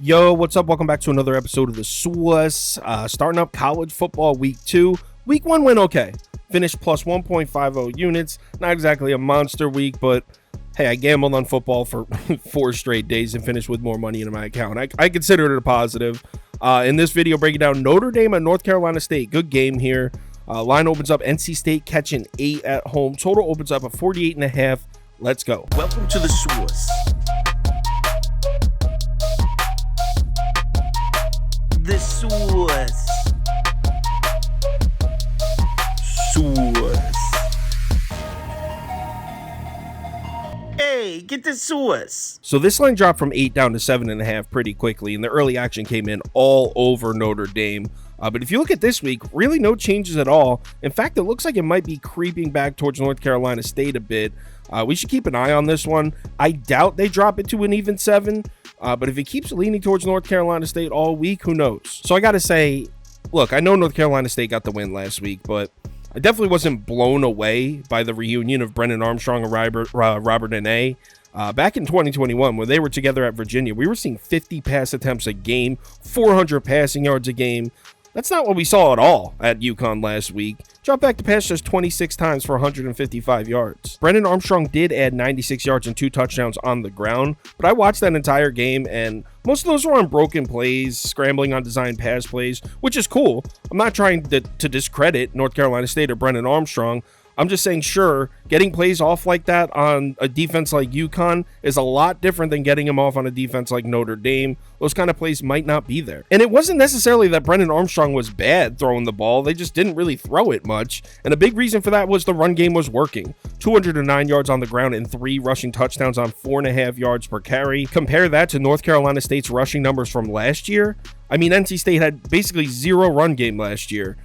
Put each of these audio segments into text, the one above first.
Yo, what's up? Welcome back to another episode of the Sauce. Starting up college football week 2. Week 1 went okay. Finished plus 1.50 units. Not exactly a monster week, but hey, I gambled on football for 4 straight days and finished with more money in my account. I consider it a positive. In this video, breaking down Notre Dame at North Carolina State. Good game here. Line opens up NC State catching 8 at home. Total opens up at 48.5. Let's go. Welcome to the Sauce. The Sauce. Hey, get the sauce. So this line dropped from 8 down to 7.5 pretty quickly, and the early action came in all over Notre Dame. But if you look at this week, really no changes at all. In fact, it looks like it might be creeping back towards North Carolina State a bit. We should keep an eye on this one. I doubt they drop it to an even 7, but if it keeps leaning towards North Carolina State all week, who knows? So I got to say, look, I know North Carolina State got the win last week, but I definitely wasn't blown away by the reunion of Brennan Armstrong and Robert Anae. Back in 2021, when they were together at Virginia, we were seeing 50 pass attempts a game, 400 passing yards a game. That's not what we saw at all at UConn last week. Dropped back to pass just 26 times for 155 yards. Brennan Armstrong did add 96 yards and 2 touchdowns on the ground, but I watched that entire game, and most of those were on broken plays, scrambling on designed pass plays, which is cool. I'm not trying to discredit North Carolina State or Brennan Armstrong. I'm just saying, sure, getting plays off like that on a defense like UConn is a lot different than getting them off on a defense like Notre Dame. Those kind of plays might not be there. And it wasn't necessarily that Brennan Armstrong was bad throwing the ball. They just didn't really throw it much. And a big reason for that was the run game was working. 209 yards on the ground and 3 rushing touchdowns on 4.5 yards per carry. Compare that to North Carolina State's rushing numbers from last year. I mean, NC State had basically 0 run game last year.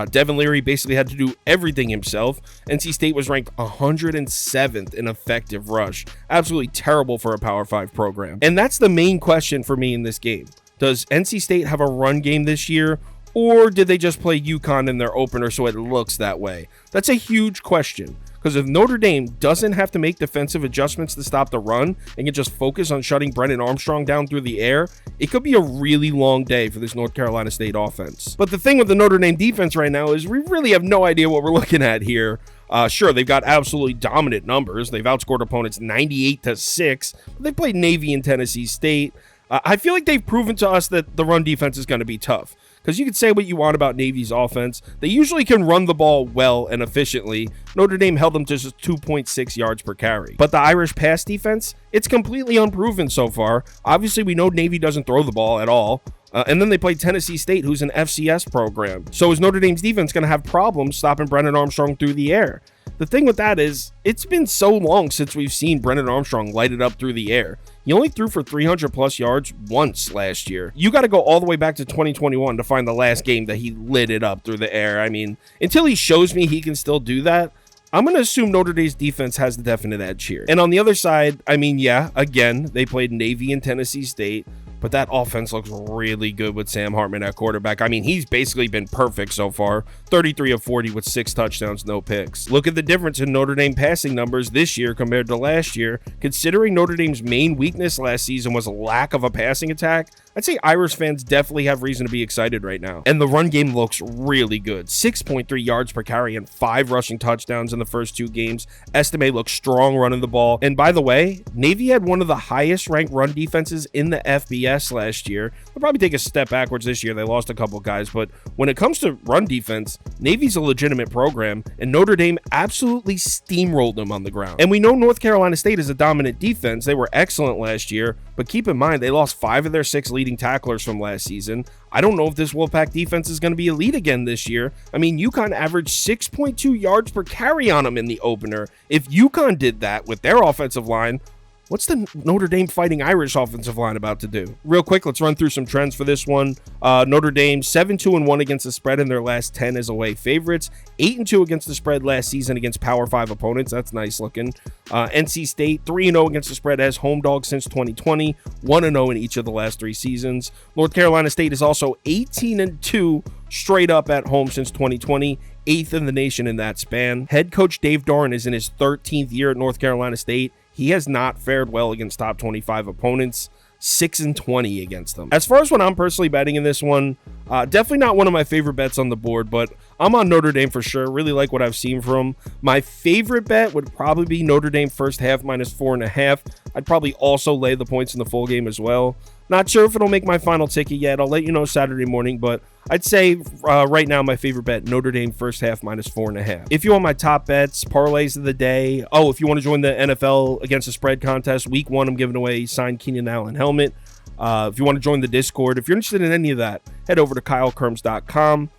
Devin Leary basically had to do everything himself. NC State was ranked 107th in effective rush. Absolutely terrible for a Power 5 program. And that's the main question for me in this game. Does NC State have a run game this year, or did they just play UConn in their opener so it looks that way? That's a huge question. Because if Notre Dame doesn't have to make defensive adjustments to stop the run and can just focus on shutting Brennan Armstrong down through the air, it could be a really long day for this North Carolina State offense. But the thing with the Notre Dame defense right now is we really have no idea what we're looking at here. Sure, they've got absolutely dominant numbers. They've outscored opponents 98-6. But they played Navy and Tennessee State. I feel like they've proven to us that the run defense is going to be tough. Because you can say what you want about Navy's offense. They usually can run the ball well and efficiently. Notre Dame held them to just 2.6 yards per carry. But the Irish pass defense, it's completely unproven so far. Obviously, we know Navy doesn't throw the ball at all. And then they played Tennessee State, who's an FCS program. So is Notre Dame's defense going to have problems stopping Brennan Armstrong through the air? The thing with that is, it's been so long since we've seen Brennan Armstrong light it up through the air. He only threw for 300 plus yards once last year. You got to go all the way back to 2021 to find the last game that he lit it up through the air. I mean, until he shows me he can still do that, I'm going to assume Notre Dame's defense has the definite edge here. And on the other side, I mean, yeah, again, they played Navy and Tennessee State. But that offense looks really good with Sam Hartman at quarterback. I mean, he's basically been perfect so far. 33 of 40 with 6 touchdowns, no picks. Look at the difference in Notre Dame passing numbers this year compared to last year. Considering Notre Dame's main weakness last season was a lack of a passing attack, I'd say Irish fans definitely have reason to be excited right now. And the run game looks really good. 6.3 yards per carry and 5 rushing touchdowns in the first 2 games. Estime looks strong running the ball. And by the way, Navy had one of the highest ranked run defenses in the FBS last year. They'll probably take a step backwards this year. They lost a couple guys, but when it comes to run defense, Navy's a legitimate program, and Notre Dame absolutely steamrolled them on the ground. And we know North Carolina State is a dominant defense. They were excellent last year, but keep in mind, they lost 5 of their 6 leading tacklers from last season. I don't know if this Wolfpack defense is going to be elite again this year. I mean, UConn averaged 6.2 yards per carry on them in the opener. If UConn did that with their offensive line, what's the Notre Dame Fighting Irish offensive line about to do? Real quick, let's run through some trends for this one. Notre Dame 7-2-1 against the spread in their last 10 as away favorites. 8-2 against the spread last season against Power 5 opponents. That's nice looking. NC State 3-0 against the spread as home dog since 2020. 1-0 in each of the last 3 seasons. North Carolina State is also 18-2 straight up at home since 2020. 8th in the nation in that span. Head coach Dave Doran is in his 13th year at North Carolina State. He has not fared well against top 25 opponents. 6-20 against them. As far as what I'm personally betting in this one, definitely not one of my favorite bets on the board, but I'm on Notre Dame for sure. Really like what I've seen from them. My favorite bet would probably be Notre Dame first half -4.5. I'd probably also lay the points in the full game as well. Not sure if it'll make my final ticket yet. I'll let you know Saturday morning, but I'd say right now my favorite bet, Notre Dame first half -4.5. If you want my top bets, parlays of the day. Oh, if you want to join the NFL against the spread contest, week 1, I'm giving away a signed Keenan Allen helmet. If you want to join the Discord, if you're interested in any of that, head over to KyleKirms.com.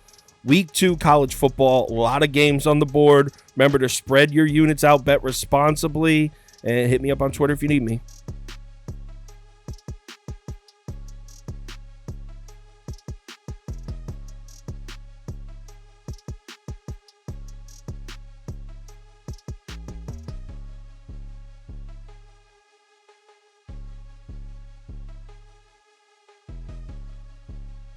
Week 2 college football, a lot of games on the board. Remember to spread your units out, bet responsibly, and hit me up on Twitter if you need me.